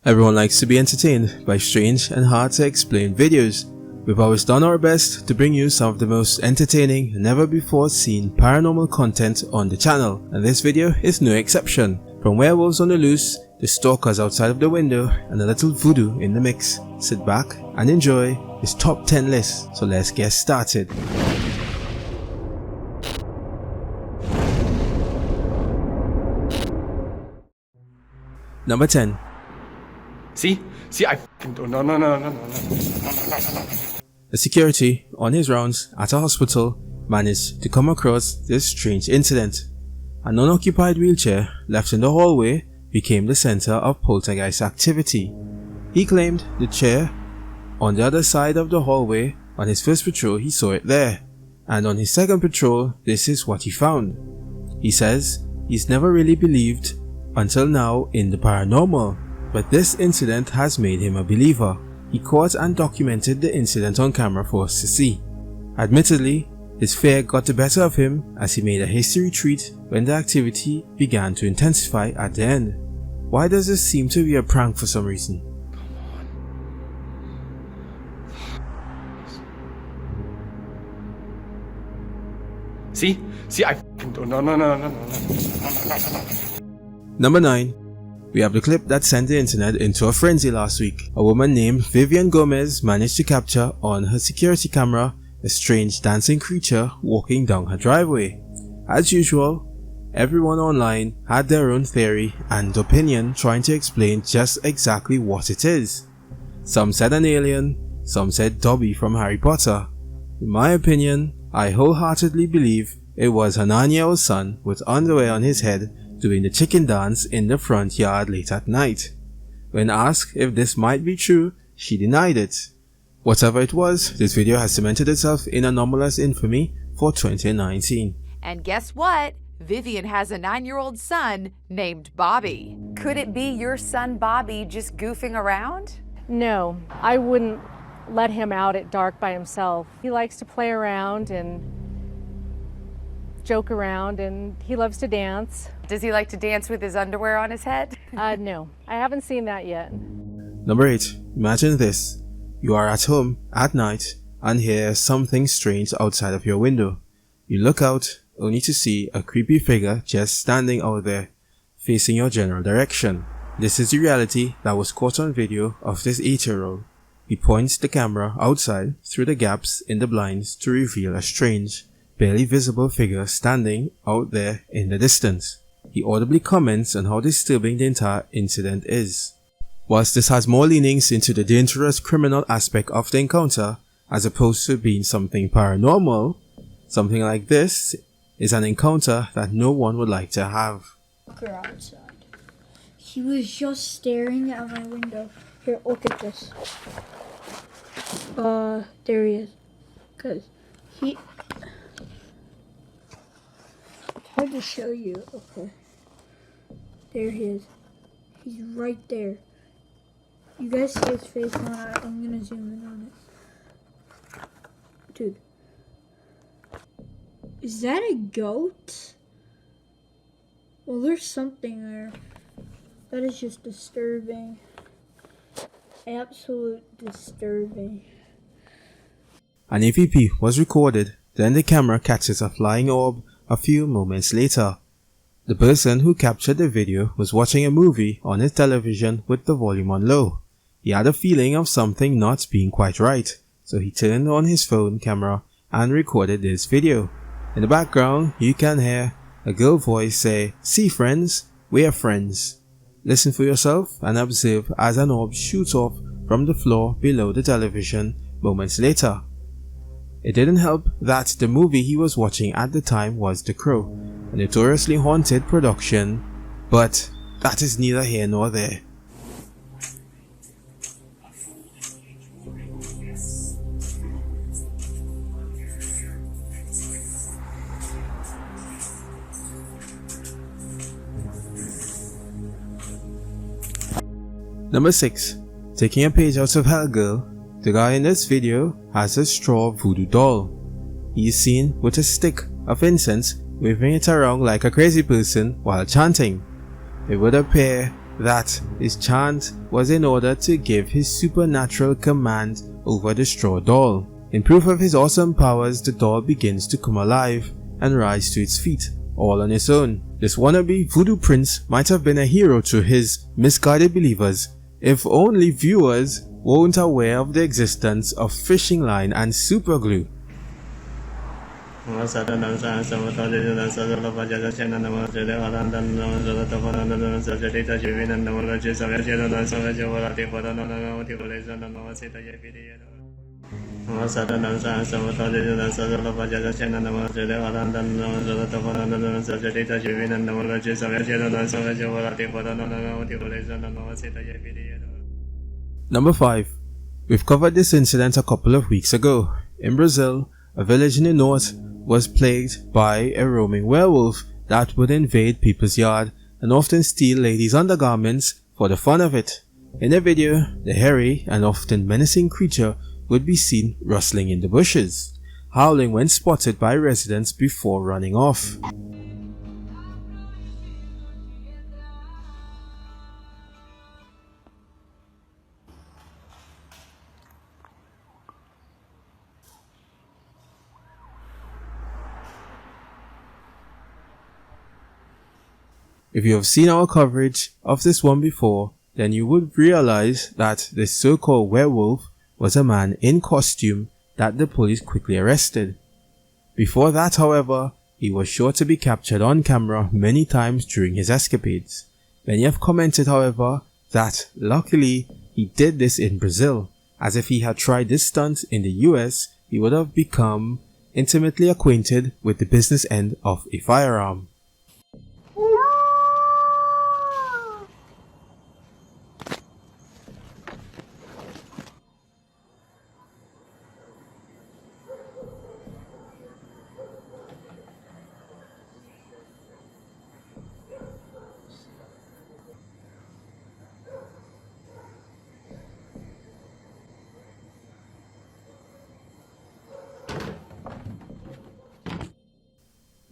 Everyone likes to be entertained by strange and hard to explain videos. We've always done our best to bring you some of the most entertaining, never before seen paranormal content on the channel, and this video is no exception. From werewolves on the loose, the stalkers outside of the window, and a little voodoo in the mix. Sit back and enjoy this top 10 list, so let's get started. Number 10. See, I no. The security on his rounds at a hospital managed to come across this strange incident. An unoccupied wheelchair left in the hallway became the center of poltergeist activity. He claimed the chair on the other side of the hallway. On his first patrol he saw it there, and on his second patrol this is what he found. He says he's never really believed until now in the paranormal, but this incident has made him a believer. He caught and documented the incident on camera for us to see. Admittedly, his fear got the better of him as he made a hasty retreat when the activity began to intensify at the end. Why does this seem to be a prank for some reason? See, I no. Number 9. We have the clip that sent the internet into a frenzy last week. A woman named Vivian Gomez managed to capture on her security camera a strange dancing creature walking down her driveway. As usual, everyone online had their own theory and opinion trying to explain just exactly what it is. Some said an alien, some said Dobby from Harry Potter. In my opinion, I wholeheartedly believe it was her 9-year-old son with underwear on his head doing the chicken dance in the front yard late at night. When asked if this might be true, she denied it. Whatever it was, this video has cemented itself in Anomalous infamy for 2019. And guess what? Vivian has a 9-year-old son named Bobby. Could it be your son Bobby just goofing around? No, I wouldn't let him out at dark by himself. He likes to play around and joke around, and he loves to dance. Does he like to dance with his underwear on his head? No, I haven't seen that yet. Number 8. Imagine this. You are at home at night and hear something strange outside of your window. You look out only to see a creepy figure just standing out there, facing your general direction. This is the reality that was caught on video of this 8-year-old. He points the camera outside through the gaps in the blinds to reveal a strange, barely visible figure standing out there in the distance. He audibly comments on how disturbing the entire incident is. Whilst this has more leanings into the dangerous criminal aspect of the encounter, as opposed to being something paranormal, something like this is an encounter that no one would like to have. Outside. He was just staring at my window. Here, look at this. There he is. Cause he... It's hard to show you. Okay. There he is. He's right there. You guys see his face on it? I'm gonna zoom in on it. Dude. Is that a goat? Well, there's something there. That is just disturbing. Absolute disturbing. An EVP was recorded, then the camera catches a flying orb a few moments later. The person who captured the video was watching a movie on his television with the volume on low. He had a feeling of something not being quite right, so he turned on his phone camera and recorded this video. In the background, you can hear a girl voice say, "See friends, we are friends." Listen for yourself and observe as an orb shoots off from the floor below the television moments later. It didn't help that the movie he was watching at the time was The Crow, a notoriously haunted production, but that is neither here nor there. Number 6. Taking a page out of Hell Girl, the guy in this video has a straw voodoo doll. He is seen with a stick of incense waving it around like a crazy person while chanting. It would appear that his chant was in order to give his supernatural command over the straw doll. In proof of his awesome powers, the doll begins to come alive and rise to its feet, all on its own. This wannabe voodoo prince might have been a hero to his misguided believers if only viewers weren't aware of the existence of fishing line and super glue. Number 5. We've covered this incident a couple of weeks ago. In Brazil, a village in the north was plagued by a roaming werewolf that would invade people's yard and often steal ladies' undergarments for the fun of it. In the video, the hairy and often menacing creature would be seen rustling in the bushes, howling when spotted by residents before running off. If you have seen our coverage of this one before, then you would realize that the so-called werewolf was a man in costume that the police quickly arrested. Before that, however, he was sure to be captured on camera many times during his escapades. Many have commented, however, that luckily he did this in Brazil, as if he had tried this stunt in the US, he would have become intimately acquainted with the business end of a firearm.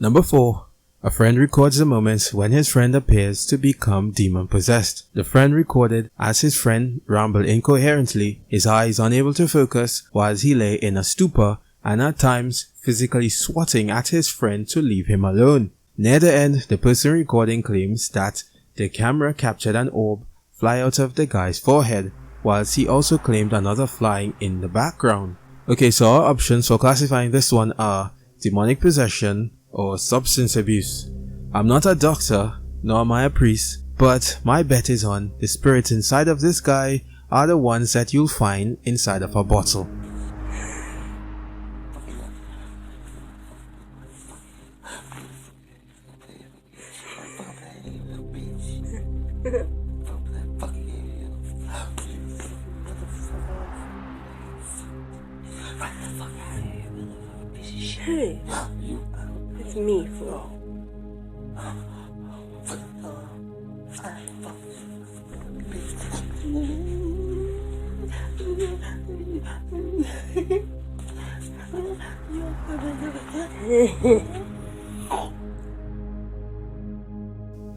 Number 4. A friend records the moments when his friend appears to become demon-possessed. The friend recorded as his friend rambled incoherently, his eyes unable to focus whilst he lay in a stupor and at times physically swatting at his friend to leave him alone. Near the end, the person recording claims that the camera captured an orb fly out of the guy's forehead, whilst he also claimed another flying in the background. Okay, so our options for classifying this one are demonic possession or substance abuse. I'm not a doctor, nor am I a priest, but my bet is on the spirits inside of this guy are the ones that you'll find inside of a bottle. Hey, it's me, Flo.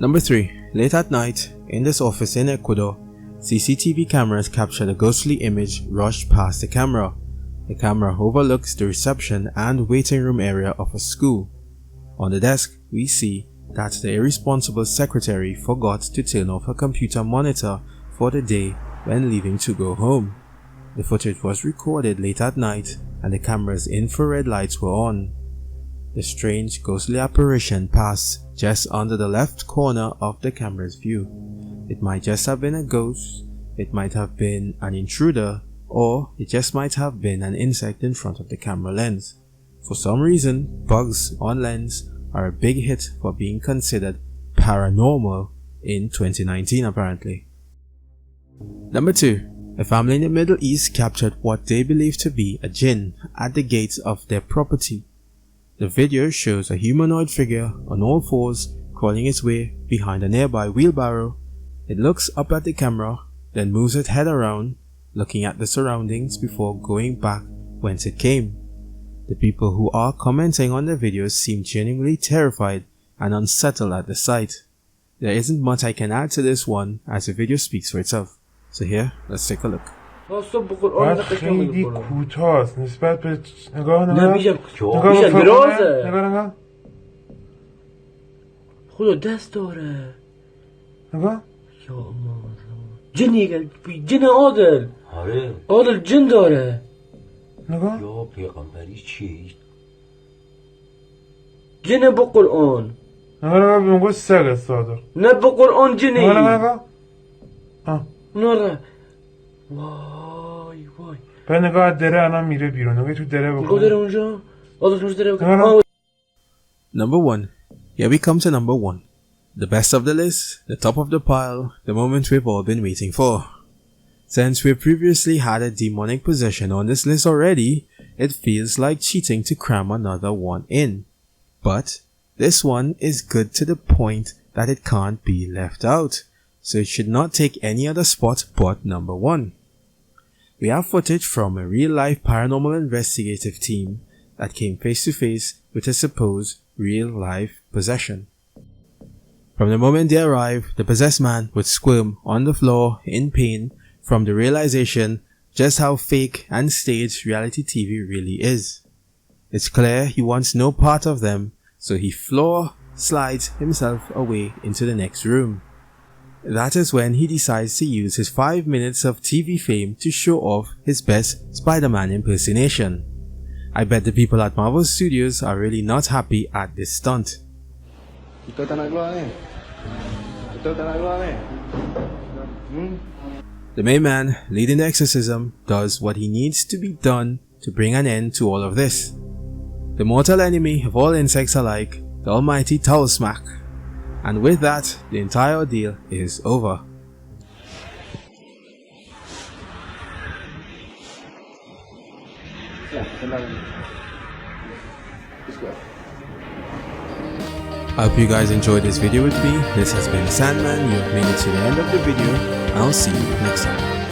Number 3. Late at night, in this office in Ecuador, CCTV cameras captured a ghostly image rushed past the camera. The camera overlooks the reception and waiting room area of a school. On the desk, we see that the irresponsible secretary forgot to turn off her computer monitor for the day when leaving to go home. The footage was recorded late at night and the camera's infrared lights were on. The strange ghostly apparition passed just under the left corner of the camera's view. It might just have been a ghost, it might have been an intruder, or it just might have been an insect in front of the camera lens. For some reason, bugs on lens are a big hit for being considered paranormal in 2019 apparently. Number 2. A family in the Middle East captured what they believe to be a Djinn at the gates of their property. The video shows a humanoid figure on all fours crawling its way behind a nearby wheelbarrow. It looks up at the camera, then moves its head around, looking at the surroundings before going back whence it came. The people who are commenting on the videos seem genuinely terrified and unsettled at the sight. there isn't much I can add to this one as the video speaks for itself. So here, let's take a look. بعد خیلی کوتاست نسبت به نگاه نه میگم درازه خدا دست داره نگاه یا الله جنی جن عادل آره عادل جن داره نگاه یا پیغمبری چی؟ جن با قرآن نگاه بگو سگ صادق نه با قرآن جنی نگاه نره وای وای به نگاه دره الان میره بیرون نگاه تو دره بکن دره اونجا عادل اونجا دره بکن Number 1. Here we come to number 1. The best of the list, the top of the pile, the moment we've all been waiting for. Since we previously had a demonic possession on this list already, it feels like cheating to cram another one in. But this one is good to the point that it can't be left out, so it should not take any other spot but number 1. We have footage from a real-life paranormal investigative team that came face to face with a supposed real-life possession. From the moment they arrived, the possessed man would squirm on the floor in pain from the realization just how fake and staged reality TV really is. It's clear he wants no part of them, so he floor slides himself away into the next room. That is when he decides to use his 5 minutes of TV fame to show off his best Spider-Man impersonation. I bet the people at Marvel Studios are really not happy at this stunt. The main man, leading the exorcism, does what he needs to be done to bring an end to all of this. The mortal enemy of all insects alike, the almighty Towel Smack. And with that, the entire ordeal is over. I hope you guys enjoyed this video with me. This has been Sandman. You have made it to the end of the video. I'll see you next time.